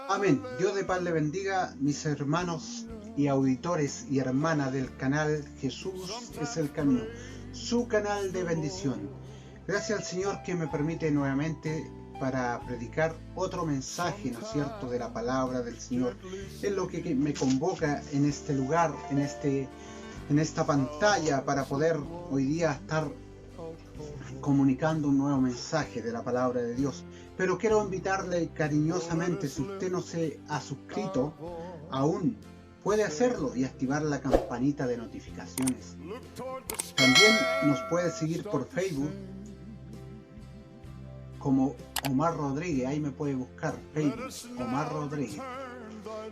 Amén. Dios de paz le bendiga, mis hermanos y auditores y hermanas del canal Jesús es el Camino, su canal de bendición. Gracias al Señor que me permite nuevamente para predicar otro mensaje, ¿no es cierto?, de la palabra del Señor. Es lo que me convoca en este lugar, en esta pantalla, para poder hoy día estar comunicando un nuevo mensaje de la palabra de Dios. Pero quiero invitarle cariñosamente, si usted no se ha suscrito aún, puede hacerlo y activar la campanita de notificaciones. También nos puede seguir por Facebook como Omar Rodríguez, ahí me puede buscar, Facebook, Omar Rodríguez.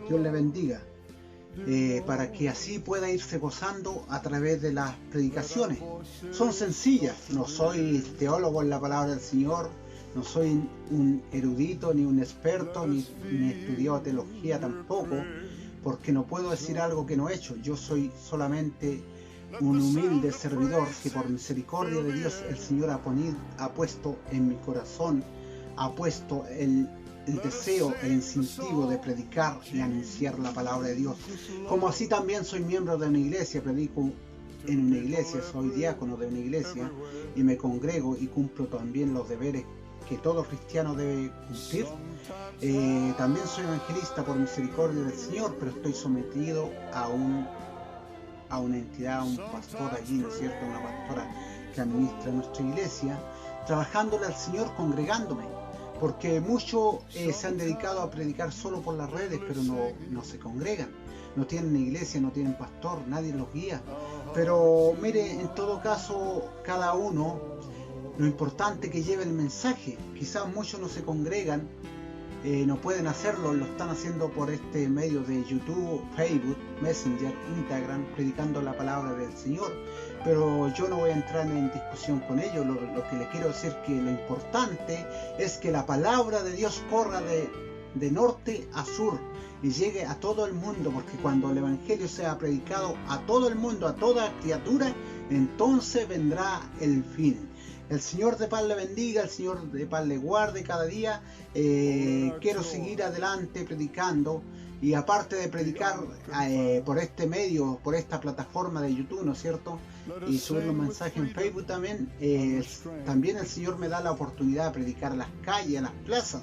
Dios le bendiga. Para que así pueda irse gozando a través de las predicaciones. Son sencillas, no soy teólogo en la palabra del Señor, no soy un erudito, ni un experto, ni estudiado teología tampoco, porque no puedo decir algo que no he hecho. Yo soy solamente un humilde servidor que por misericordia de Dios el Señor ha puesto en mi corazón, ha puesto el deseo, el incentivo de predicar y anunciar la palabra de Dios. Como así también soy miembro de una iglesia, predico en una iglesia, soy diácono de una iglesia y me congrego y cumplo también los deberes que todo cristiano debe cumplir. También soy evangelista por misericordia del Señor, pero estoy sometido a una entidad, a un pastor allí, ¿no es cierto?, una pastora que administra nuestra iglesia, trabajándole al Señor, congregándome. Porque muchos se han dedicado a predicar solo por las redes, pero no se congregan, no tienen iglesia, no tienen pastor, nadie los guía. Pero mire, en todo caso, cada uno, lo importante que lleve el mensaje. Quizás muchos no se congregan, no pueden hacerlo, lo están haciendo por este medio de YouTube, Facebook, Messenger, Instagram, predicando la palabra del Señor. Pero yo no voy a entrar en discusión con ellos. Lo que les quiero decir que lo importante es que la palabra de Dios corra de norte a sur y llegue a todo el mundo, porque cuando el evangelio sea predicado a todo el mundo, a toda criatura, entonces vendrá el fin. El Señor de paz le bendiga, el Señor de paz le guarde cada día. Quiero seguir adelante predicando, y aparte de predicar por este medio, por esta plataforma de YouTube, ¿no es cierto?, y subir los mensajes en Facebook también, también el Señor me da la oportunidad de predicar a las calles, a las plazas.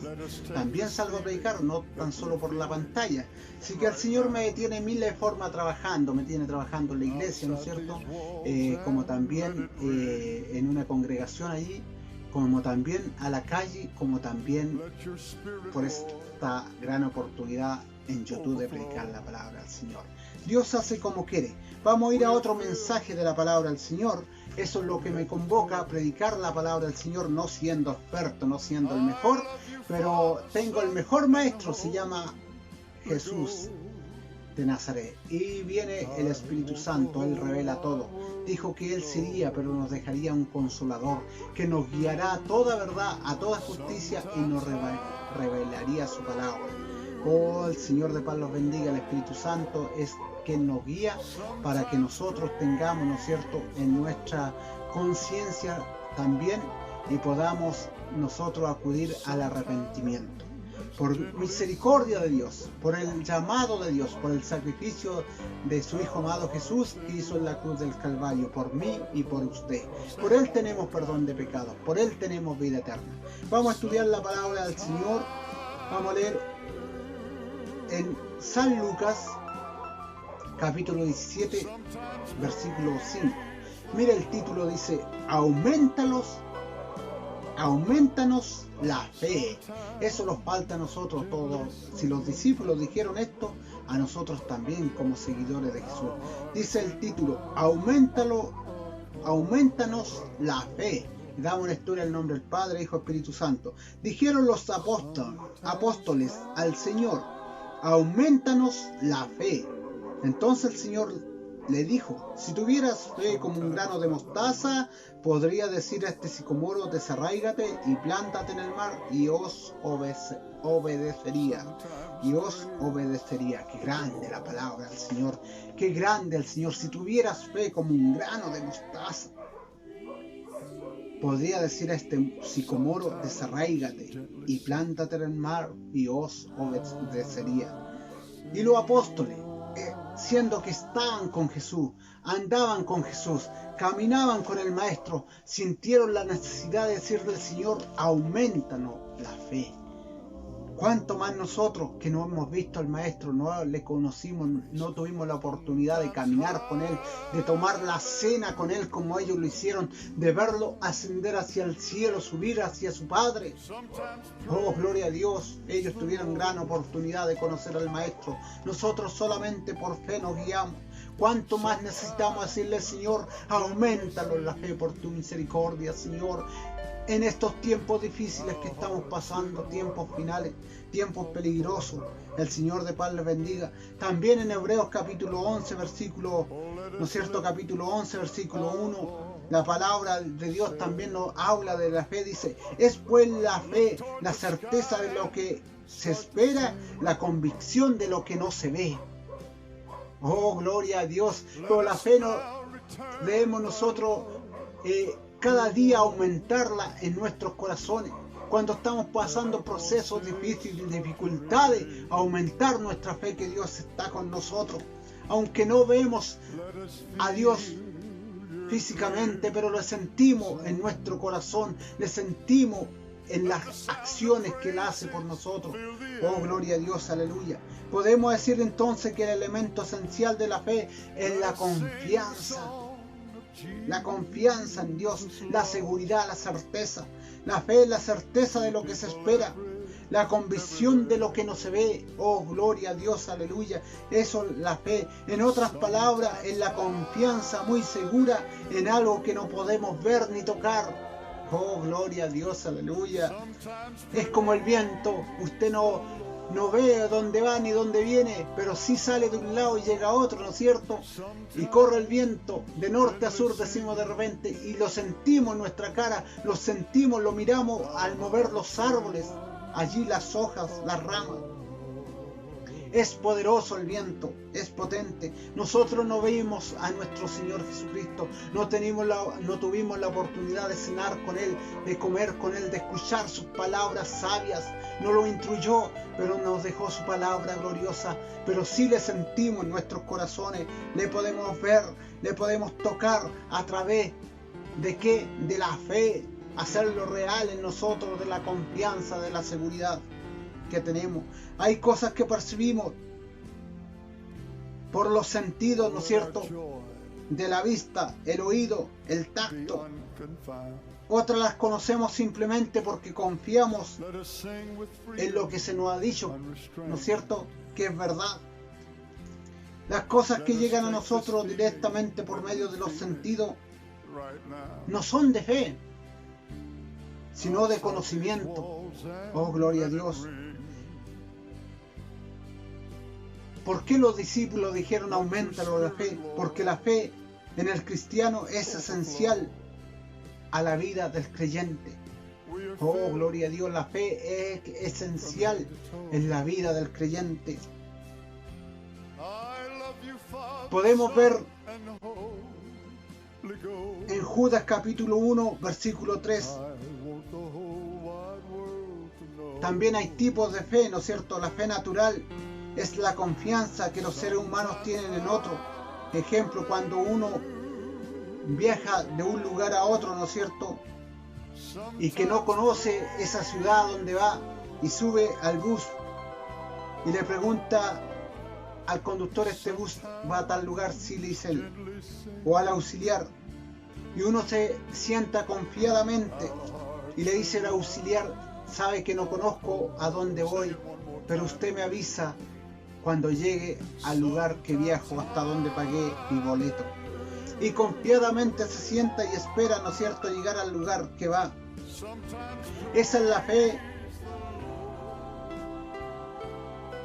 También salgo a predicar, no tan solo por la pantalla. Así que el Señor me tiene miles de formas trabajando, me tiene trabajando en la iglesia, ¿no es cierto?, como también en una congregación allí, como también a la calle, como también por esta gran oportunidad en YouTube de predicar la palabra del Señor. Dios hace como quiere. Vamos a ir a otro mensaje de la palabra del Señor. Eso es lo que me convoca a predicar la palabra del Señor, no siendo experto, no siendo el mejor, pero tengo el mejor maestro, se llama Jesús de Nazaret, y viene el Espíritu Santo. Él revela todo. Dijo que Él sería, pero nos dejaría un consolador que nos guiará a toda verdad, a toda justicia, y nos revelaría su palabra. Oh, el Señor de paz los bendiga. El Espíritu Santo es quien nos guía para que nosotros tengamos, ¿no es cierto?, en nuestra conciencia también, y podamos nosotros acudir al arrepentimiento. Por misericordia de Dios, por el llamado de Dios, por el sacrificio de su Hijo amado Jesús que hizo en la cruz del Calvario, por mí y por usted. Por Él tenemos perdón de pecados, por Él tenemos vida eterna. Vamos a estudiar la palabra del Señor. Vamos a leer en San Lucas, capítulo 17, versículo 5. Mira el título, dice: aumentanos la fe. Eso nos falta a nosotros todos. Si los discípulos dijeron esto, a nosotros también como seguidores de Jesús. Dice el título: aumentanos la fe. Damos lectura en el nombre del Padre, Hijo y Espíritu Santo. Dijeron los apóstoles al Señor: aumentanos la fe. Entonces el Señor le dijo: si tuvieras fe como un grano de mostaza, podría decir a este sicomoro: desarráigate y plántate en el mar, y os obedecería. Qué grande la palabra del Señor, qué grande el Señor. Si tuvieras fe como un grano de mostaza. Podría decir a este sicomoro, desarraígate y plántate en el mar, y os obedecería. Y los apóstoles, siendo que estaban con Jesús, andaban con Jesús, caminaban con el Maestro, sintieron la necesidad de decirle al Señor, aumentanos la fe. ¿Cuánto más nosotros que no hemos visto al Maestro, no le conocimos, no tuvimos la oportunidad de caminar con Él, de tomar la cena con Él como ellos lo hicieron, de verlo ascender hacia el cielo, subir hacia su Padre? Oh, gloria a Dios, ellos tuvieron gran oportunidad de conocer al Maestro. Nosotros solamente por fe nos guiamos. ¿Cuánto más necesitamos decirle, Señor, auméntalo en la fe por tu misericordia, Señor? En estos tiempos difíciles que estamos pasando, tiempos finales, tiempos peligrosos, el Señor de paz les bendiga. También en Hebreos capítulo 11, versículo, ¿no es cierto? Capítulo 11, versículo 1, la palabra de Dios también nos habla de la fe, dice, es pues la fe, la certeza de lo que se espera, la convicción de lo que no se ve. Oh, gloria a Dios. Pero la fe no debemos nosotros cada día aumentarla en nuestros corazones. Cuando estamos pasando procesos difíciles, dificultades, aumentar nuestra fe que Dios está con nosotros. Aunque no vemos a Dios físicamente, pero lo sentimos en nuestro corazón, le sentimos en las acciones que Él hace por nosotros. Oh, gloria a Dios, aleluya. Podemos decir entonces que el elemento esencial de la fe es la confianza. La confianza en Dios, la seguridad, la certeza. La fe es la certeza de lo que se espera, la convicción de lo que no se ve. Oh, gloria a Dios, aleluya. Eso es la fe. En otras palabras, es la confianza muy segura en algo que no podemos ver ni tocar. Oh, gloria a Dios, aleluya. Es como el viento. Usted no ve dónde va ni dónde viene, pero sí sale de un lado y llega a otro, ¿no es cierto? Y corre el viento de norte a sur, decimos de repente, y lo sentimos en nuestra cara, lo sentimos, lo miramos al mover los árboles, allí las hojas, las ramas. Es poderoso el viento, es potente. Nosotros no vimos a nuestro Señor Jesucristo, no tuvimos la oportunidad de cenar con Él, de comer con Él, de escuchar sus palabras sabias. No lo instruyó, pero nos dejó su palabra gloriosa. Pero sí le sentimos en nuestros corazones, le podemos ver, le podemos tocar a través de ¿qué? De la fe, hacerlo real en nosotros, de la confianza, de la seguridad que tenemos. Hay cosas que percibimos por los sentidos, ¿no es cierto? De la vista, el oído, el tacto. Otras las conocemos simplemente porque confiamos en lo que se nos ha dicho, ¿no es cierto? Que es verdad. Las cosas que llegan a nosotros directamente por medio de los sentidos no son de fe, sino de conocimiento. Oh, gloria a Dios. ¿Por qué los discípulos dijeron auméntalo la fe? Porque la fe en el cristiano es esencial a la vida del creyente. Oh, gloria a Dios, la fe es esencial en la vida del creyente. Podemos ver en Judas capítulo 1, versículo 3. También hay tipos de fe, ¿no es cierto? La fe natural es la confianza que los seres humanos tienen en otro. Ejemplo, cuando uno viaja de un lugar a otro, ¿no es cierto? Y que no conoce esa ciudad donde va y sube al bus y le pregunta al conductor, este bus va a tal lugar, sí, le dice él, o al auxiliar, y uno se sienta confiadamente y le dice el auxiliar, sabe que no conozco a dónde voy, pero usted me avisa cuando llegue al lugar que viajo, hasta donde pagué mi boleto. Y confiadamente se sienta y espera, ¿no es cierto?, llegar al lugar que va. Esa es la fe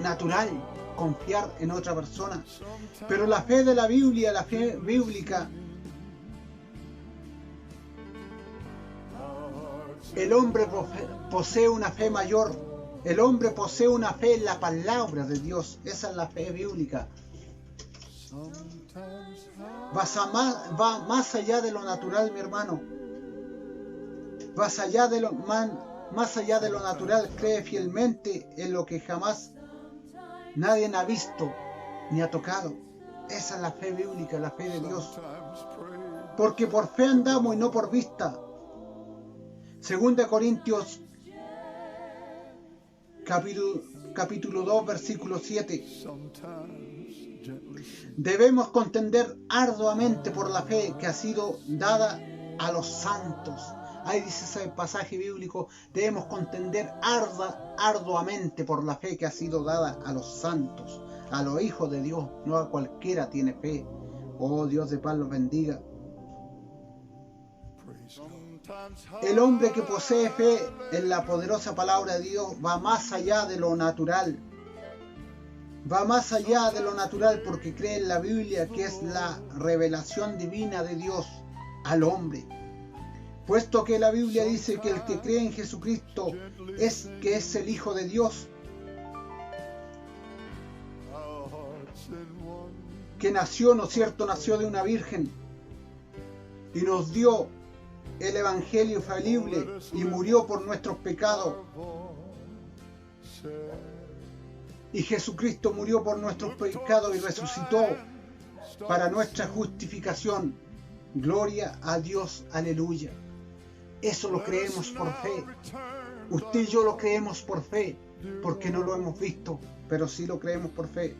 natural, confiar en otra persona. Pero la fe de la Biblia, la fe bíblica, el hombre posee una fe mayor. El hombre posee una fe en la palabra de Dios. Esa es la fe bíblica. Va más allá de lo natural, mi hermano. más allá de lo natural, cree fielmente en lo que jamás nadie ha visto ni ha tocado. Esa es la fe bíblica, la fe de Dios. Porque por fe andamos y no por vista. 2 Corintios capítulo 2, versículo 7. Debemos contender arduamente por la fe que ha sido dada a los santos. Ahí dice ese pasaje bíblico, debemos contender arduamente por la fe que ha sido dada a los santos, a los hijos de Dios, no a cualquiera tiene fe. Oh, Dios de paz los bendiga. El hombre que posee fe en la poderosa palabra de Dios va más allá de lo natural. Va más allá de lo natural porque cree en la Biblia, que es la revelación divina de Dios al hombre. Puesto que la Biblia dice que el que cree en Jesucristo es el Hijo de Dios, que nació, ¿no es cierto?, nació de una virgen y nos dio el Evangelio infalible y murió por nuestros pecados. Y Jesucristo murió por nuestros pecados y resucitó para nuestra justificación. Gloria a Dios, aleluya. Eso lo creemos por fe. Usted y yo lo creemos por fe, porque no lo hemos visto, pero sí lo creemos por fe.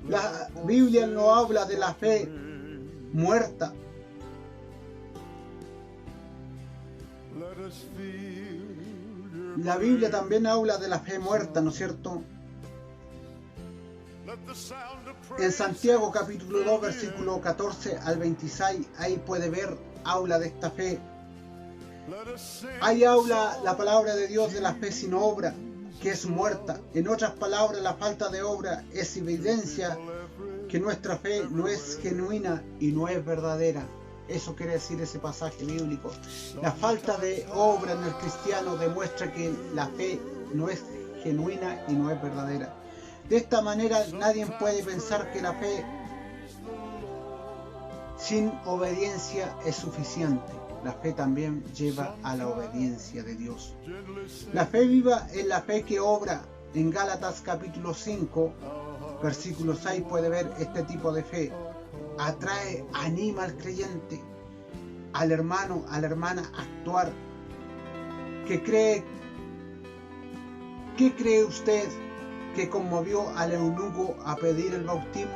La Biblia no habla de la fe muerta. La Biblia también habla de la fe muerta, ¿no es cierto? En Santiago capítulo 2, versículo 14 al 26, ahí puede ver, habla de esta fe. Ahí habla la palabra de Dios de la fe sin obra, que es muerta. En otras palabras, la falta de obra es evidencia que nuestra fe no es genuina y no es verdadera. Eso quiere decir ese pasaje bíblico. La falta de obra en el cristiano demuestra que la fe no es genuina y no es verdadera. De esta manera nadie puede pensar que la fe sin obediencia es suficiente. La fe también lleva a la obediencia de Dios. La fe viva es la fe que obra. En Gálatas capítulo 5, versículo 6 puede ver este tipo de fe. Atrae, anima al creyente, al hermano, a la hermana a actuar. ¿Qué cree usted que conmovió al eunuco a pedir el bautismo?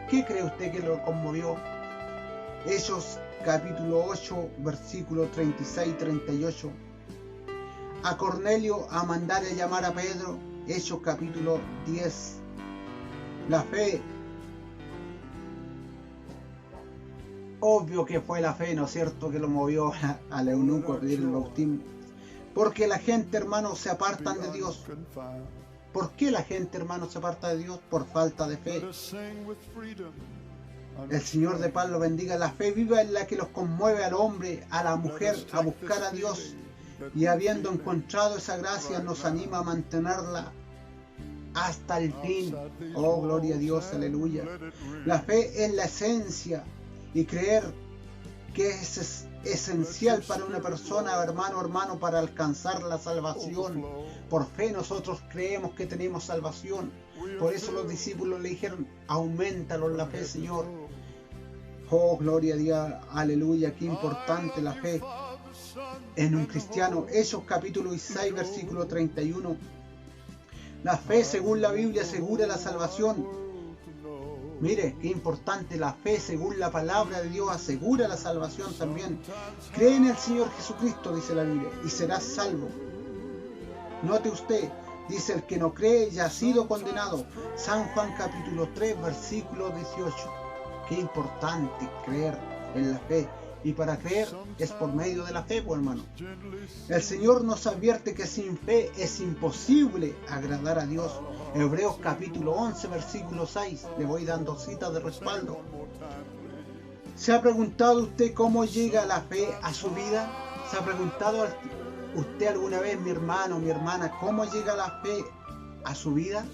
¿Qué cree usted que lo conmovió? Hechos capítulo 8, versículo 36 y 38. A Cornelio a mandar a llamar a Pedro. Hechos capítulo 10. La fe. Obvio que fue la fe, ¿no es cierto?, que lo movió al eunuco a pedir el bautismo. Porque la gente, hermano, se apartan de Dios. ¿Por qué la gente, hermano, se aparta de Dios? Por falta de fe. El Señor de paz lo bendiga. La fe viva es la que los conmueve al hombre, a la mujer, a buscar a Dios. Y habiendo encontrado esa gracia, nos anima a mantenerla hasta el fin. Oh, gloria a Dios, aleluya. La fe es la esencia y creer que es esencial para una persona, hermano, para alcanzar la salvación. Por fe nosotros creemos que tenemos salvación. Por eso los discípulos le dijeron, auméntalo en la fe, Señor. Oh, gloria a Dios, aleluya, qué importante la fe en un cristiano. Hechos capítulo 16, versículo 31. La fe, según la Biblia, asegura la salvación. Mire, qué importante, la fe, según la palabra de Dios, asegura la salvación también. Cree en el Señor Jesucristo, dice la Biblia, y serás salvo. Note usted, dice, el que no cree ya ha sido condenado. San Juan capítulo 3, versículo 18. Qué importante creer en la fe. Y para creer es por medio de la fe, pues, hermano. El Señor nos advierte que sin fe es imposible agradar a Dios. Hebreos capítulo 11, versículo 6. Le voy dando citas de respaldo. ¿Se ha preguntado usted cómo llega la fe a su vida? ¿Se ha preguntado usted alguna vez, mi hermano, mi hermana, cómo llega la fe a su vida?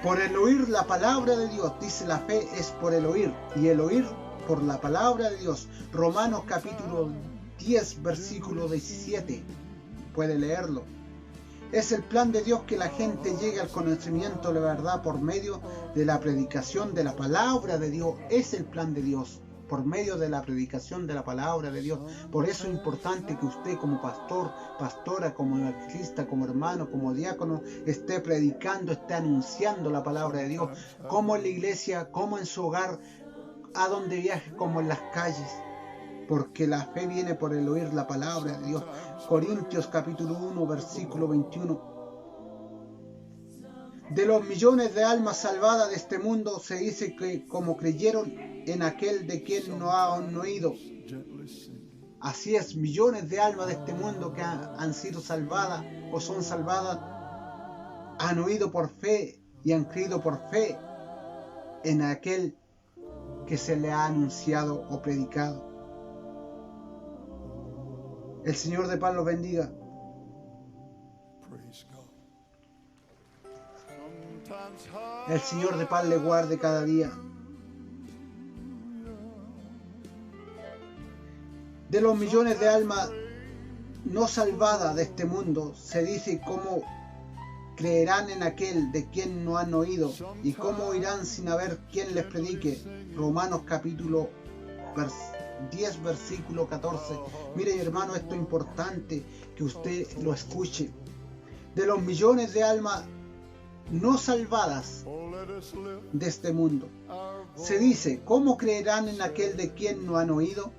Por el oír la palabra de Dios. Dice, la fe es por el oír, y el oír por la palabra de Dios. Romanos capítulo 10, versículo 17. Puede leerlo. Es el plan de Dios que la gente llegue al conocimiento de la verdad por medio de la predicación de la palabra de Dios. Es el plan de Dios, por medio de la predicación de la palabra de Dios. Por eso es importante que usted como pastor, pastora, como evangelista, como hermano, como diácono, esté predicando, esté anunciando la palabra de Dios, como en la iglesia, como en su hogar, a donde viaje, como en las calles. Porque la fe viene por el oír la palabra de Dios. Corintios capítulo 1, versículo 21. De los millones de almas salvadas de este mundo, se dice que como creyeron en aquel de quien no han oído. Así es, millones de almas de este mundo que han sido salvadas o son salvadas, han oído por fe y han creído por fe en aquel que se le ha anunciado o predicado. El Señor de paz los bendiga. El Señor de paz le guarde cada día. De los millones de almas no salvadas de este mundo, se dice cómo creerán en aquel de quien no han oído y cómo oirán sin haber quien les predique. Romanos capítulo 10, versículo 14. Mire, hermano, esto es importante que usted lo escuche. De los millones de almas no salvadas de este mundo, se dice, ¿cómo creerán en aquel de quien no han oído?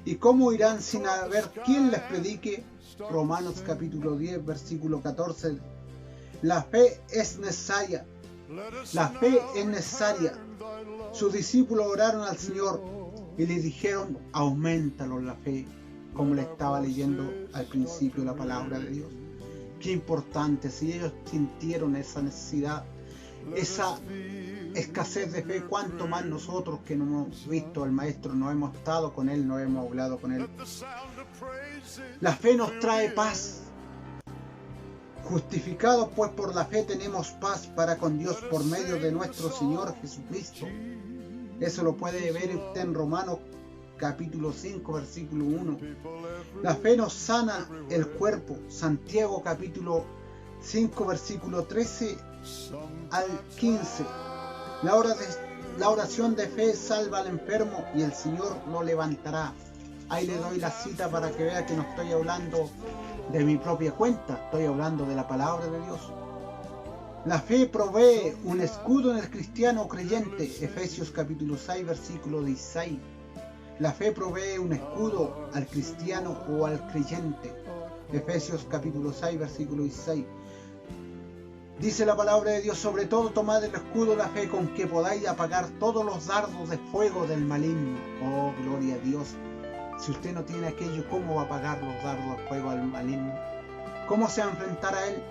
¿Y cómo irán sin haber quien les predique? Romanos capítulo 10, versículo 14. La fe es necesaria. La fe es necesaria. Sus discípulos oraron al Señor y le dijeron, auméntalo la fe, como le estaba leyendo al principio la palabra de Dios. Qué importante, si ellos sintieron esa necesidad, esa escasez de fe, cuánto más nosotros que no hemos visto al Maestro, no hemos estado con Él, no hemos hablado con Él. La fe nos trae paz. Justificados pues por la fe tenemos paz para con Dios por medio de nuestro Señor Jesucristo. Eso lo puede ver usted en Romanos capítulo 5, versículo 1. La fe nos sana el cuerpo. Santiago capítulo 5, versículo 13 al 15. La oración de fe salva al enfermo y el Señor lo levantará. Ahí le doy la cita para que vea que no estoy hablando de mi propia cuenta, estoy hablando de la palabra de Dios. La fe provee un escudo en el cristiano creyente. Efesios capítulo 6, versículo 16. La fe provee un escudo al cristiano o al creyente. Efesios capítulo 6, versículo 16. Dice la palabra de Dios, sobre todo tomad el escudo de la fe con que podáis apagar todos los dardos de fuego del maligno. Oh, gloria a Dios. Si usted no tiene aquello, ¿cómo va a apagar los dardos de fuego del maligno? ¿Cómo se va a enfrentar a él?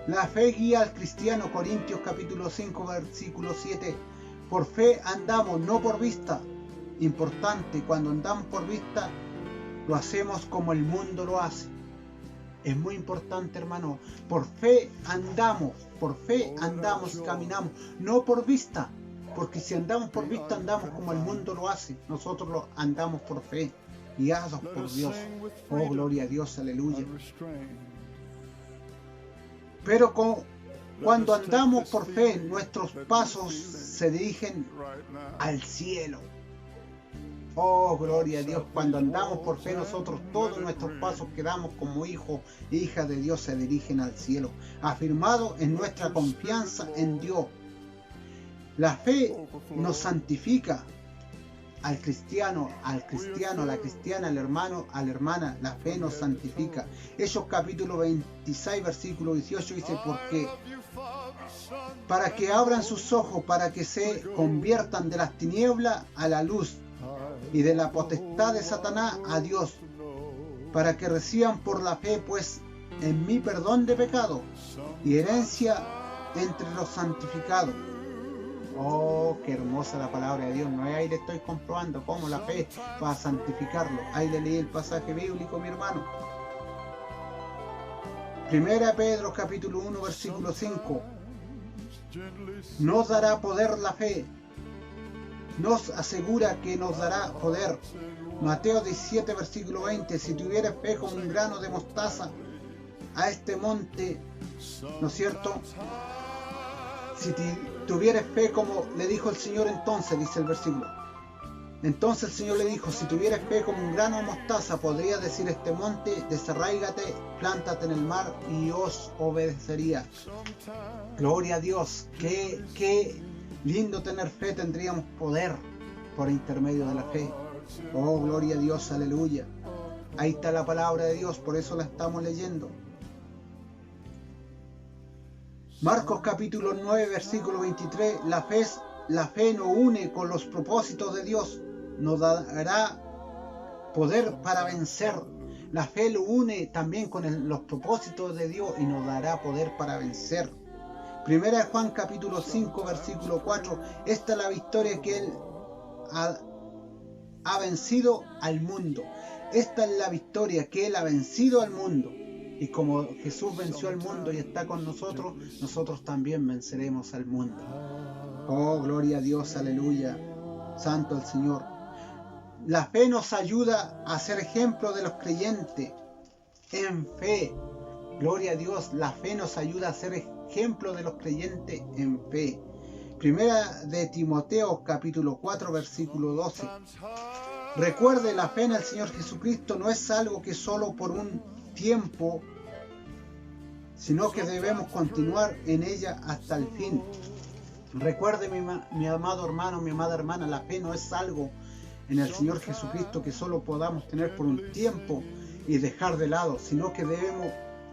La fe guía al cristiano. Corintios capítulo 5, versículo 7. Por fe andamos, no por vista. Importante, cuando andamos por vista, lo hacemos como el mundo lo hace. Es muy importante, hermano. Por fe andamos y caminamos, no por vista. Porque si andamos por vista, andamos como el mundo lo hace. Nosotros lo andamos por fe, guiados por Dios. Oh, gloria a Dios, aleluya. Pero cuando andamos por fe, nuestros pasos se dirigen al cielo. Oh, gloria a Dios. Cuando andamos por fe, nosotros todos nuestros pasos que damos como hijos e hijas de Dios se dirigen al cielo, afirmado en nuestra confianza en Dios. La fe nos santifica al cristiano, a la cristiana, al hermano, a la hermana. La fe nos santifica. Hechos capítulo 26, versículo 18 dice, porque para que abran sus ojos, para que se conviertan de las tinieblas a la luz y de la potestad de Satanás a Dios, para que reciban por la fe pues en mí perdón de pecado y herencia entre los santificados. Oh, qué hermosa la palabra de Dios. No es ahí le estoy comprobando cómo la fe va a santificarlo. Ahí le leí el pasaje bíblico, mi hermano. Primera Pedro capítulo 1, versículo 5. Nos dará poder la fe. Nos asegura que nos dará poder. Mateo 17, versículo 20, si tuvieres fe como un grano de mostaza, a este monte, ¿no es cierto? Si tuvieres fe como le dijo el Señor entonces, dice el versículo. Entonces el Señor le dijo, si tuvieres fe como un grano de mostaza, podrías decir este monte, desarráigate, plántate en el mar y os obedecería. Gloria a Dios, qué lindo tener fe, tendríamos poder por intermedio de la fe. Oh, gloria a Dios, aleluya. Ahí está la palabra de Dios, por eso la estamos leyendo. Marcos capítulo 9, versículo 23, la fe nos une con los propósitos de Dios, nos dará poder para vencer. La fe lo une también con los propósitos de Dios y nos dará poder para vencer. Primera de Juan capítulo 5, versículo 4, esta es la victoria que Él ha vencido al mundo. Esta es la victoria que Él ha vencido al mundo. Y como Jesús venció al mundo y está con nosotros, nosotros también venceremos al mundo. Oh, gloria a Dios, aleluya. Santo el Señor. La fe nos ayuda a ser ejemplo de los creyentes en fe. Gloria a Dios, la fe nos ayuda a ser ejemplo de los creyentes en fe. Primera de Timoteo capítulo 4, versículo 12. Recuerde, la fe en el Señor Jesucristo no es algo que solo por un tiempo, sino que debemos continuar en ella hasta el fin. Recuerde, mi amado hermano, mi amada hermana, la fe no es algo en el Señor Jesucristo que solo podamos tener por un tiempo y dejar de lado, sino que debemos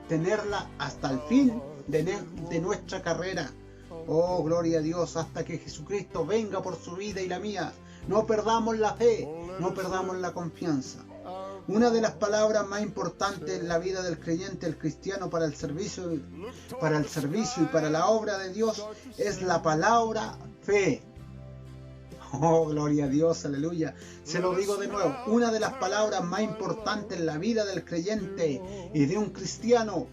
tenerla hasta el fin de nuestra carrera. Oh, gloria a Dios, hasta que Jesucristo venga por su vida y la mía. No perdamos la fe, no perdamos la confianza. Una de las palabras más importantes en la vida del creyente, el cristiano, para el servicio y para la obra de Dios es la palabra fe. Oh, gloria a Dios, aleluya. Se lo digo de nuevo, una de las palabras más importantes en la vida del creyente y de un cristiano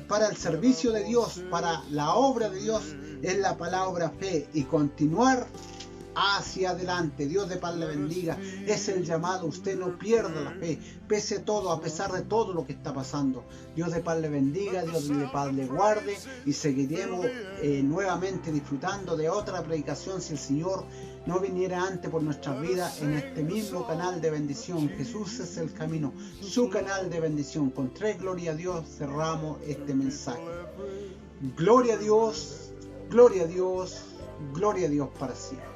para el servicio de Dios, para la obra de Dios, es la palabra fe y continuar hacia adelante. Dios de paz le bendiga. Es el llamado. Usted no pierda la fe, pese a todo, a pesar de todo lo que está pasando. Dios de paz le bendiga, Dios de paz le guarde y seguiremos nuevamente disfrutando de otra predicación si el Señor no viniera antes por nuestras vidas en este mismo canal de bendición. Jesús es el camino, su canal de bendición. Con 3 gloria a Dios cerramos este mensaje. Gloria a Dios, gloria a Dios, gloria a Dios para siempre.